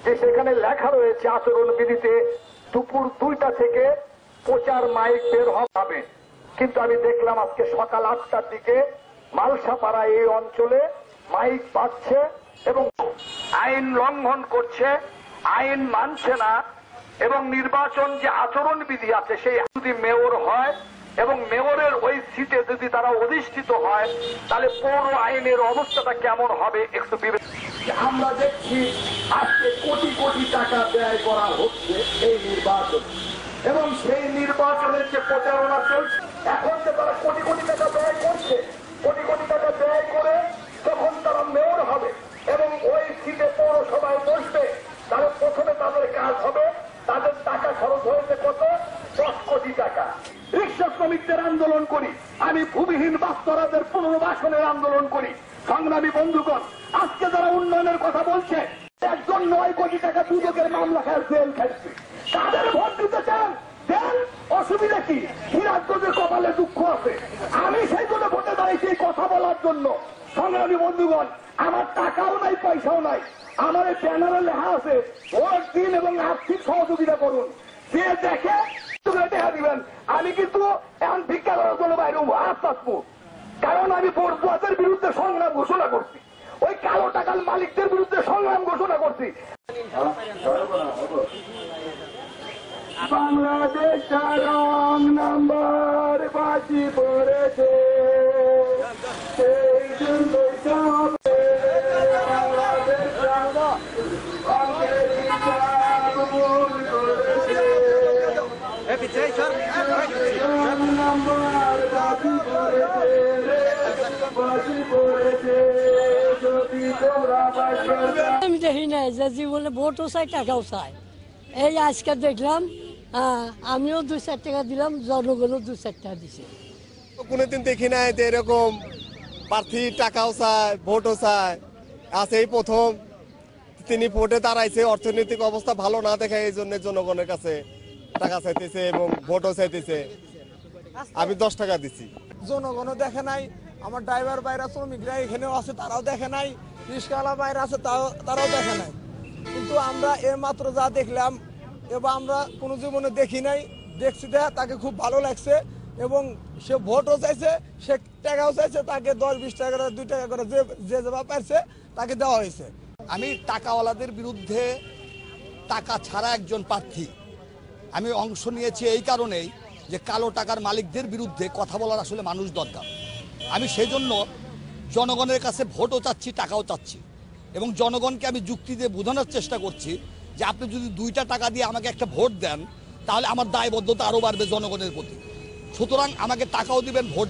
যে সেখানে লেখা রয়েছে আচরণবিধিতে দুপুর 2টা থেকে প্রচার মাইক বের হবে, কিন্তু আমি দেখলাম আজকে সকাল 8টার দিকে মালসাপাড়া এই অঞ্চলে মাইক বাজছে এবং আইন লঙ্ঘন করছে, আইন মানছে না। এবং নির্বাচন যে আচরণবিধি আছে সেই যদি মেয়র হয় এবং মেয়রের ওই সিটে যদি তারা অধিষ্ঠিত হয় তাহলে পৌর আইনের অবস্থাটা কেমন হবে একটু আমরা দেখছি আজকে কোটি কোটি টাকা ব্যয় করা হচ্ছে এই নির্বাচন এবং সেই নির্বাচনের যে প্রচারণা চলছে, এখন যে তারা কোটি কোটি টাকা ব্যয় করছে, কোটি কোটি টাকা ব্যয় করে যখন তারা মেয়র হবে এবং ওই সিটে পৌরসভায় বসবে, তাহলে প্রথমে তাদের কাজ হবে, তাদের টাকা খরচ হয়েছে কত? 10 কোটি টাকা। রিক্সা শ্রমিকদের আন্দোলন করি, আমি ভূমিহীন বাস্তরাদের পুনর্বাসনের আন্দোলন করি। সংগ্রামী বন্ধুগণ, আজকে যারা উন্নয়নের কথা বলছে, একজন 9 কোটি টাকা দুদকের মামলা খায় জেল খাচ্ছে, তাদের ভোট দিতে চান দেন, অসুবিধা কি? হিরাজগঞ্জের কপালে দুঃখ আছে, আমি সেই জন্য ভোটে দাঁড়িয়েছি এই কথা বলার জন্য। সংগ্রামী বন্ধুগণ, আমার টাকাও নাই, পয়সাও নাই, আমার এই ব্যানারে লেখা আছে ভোট দিন এবং আর্থিক সহযোগিতা করুন। যে দেখে দেখা দিবেন। আমি কিন্তু এখন ভিক্ষা করার জন্য বাইরে আসবো, কারণ আমি বড়ুয়াদের বিরুদ্ধে সংগ্রাম ঘোষণা করছি, ওই কালো টাকার মালিকদের বিরুদ্ধে সংগ্রাম ঘোষণা করছি। বাংলাদেশ রং নাম্বার বাজি পড়েছে, সেই জন্য আমি দেখি নাই যে জীবনে ভোটও চাই টাকাও চাই, এই আজকে দেখলাম। আমিও 2-4 টাকা দিলাম, জনগণও 2-4 টাকা দিছে। কোনোদিন দেখি নাই যে এরকম প্রার্থী টাকাও চায়, ভোটও চায়। আছে এই প্রথম তিনি ভোটে দাঁড়াইছে, অর্থনৈতিক অবস্থা ভালো না দেখে এই জন্য জনগণের কাছে টাকা চাইতেছে এবং ভোটও চাইতেছে। আমি 10 টাকা দিচ্ছি। জনগণও দেখে নাই, আমার ড্রাইভার বাইরা শ্রমিকরা এখানেও আছে, তারাও দেখে নাই, রিক্সাওয়ালা বাইরে আছে তারাও দেখে নাই। কিন্তু আমরা এর মাত্র যা দেখলাম এবার আমরা কোনো জীবনে দেখি নাই, দেখছি দেখা তাকে খুব ভালো লাগছে এবং সে ভোটও চাইছে, সে টাকাও চাইছে, তাকে 10-20 টাকা করে 2 টাকা করে যে যেভাবে পারছে তাকে দেওয়া হয়েছে। আমি টাকাওয়ালাদের বিরুদ্ধে, টাকা ছাড়া একজন প্রার্থী আমি অংশ নিয়েছি এই কারণেই যে কালো টাকার মালিকদের বিরুদ্ধে কথা বলার আসলে মানুষ দরকার। আমি সেই জন্য জনগণের কাছে ভোটও চাচ্ছি, টাকাও চাচ্ছি এবং জনগণকে আমি যুক্তি দিয়ে বোঝানোর চেষ্টা করছি যে আপনি যদি 2টা টাকা দিয়ে আমাকে একটা ভোট দেন তাহলে আমার দায়বদ্ধতা আরও বাড়বে জনগণের প্রতি। সুতরাং আমাকে টাকাও দিবেন, ভোট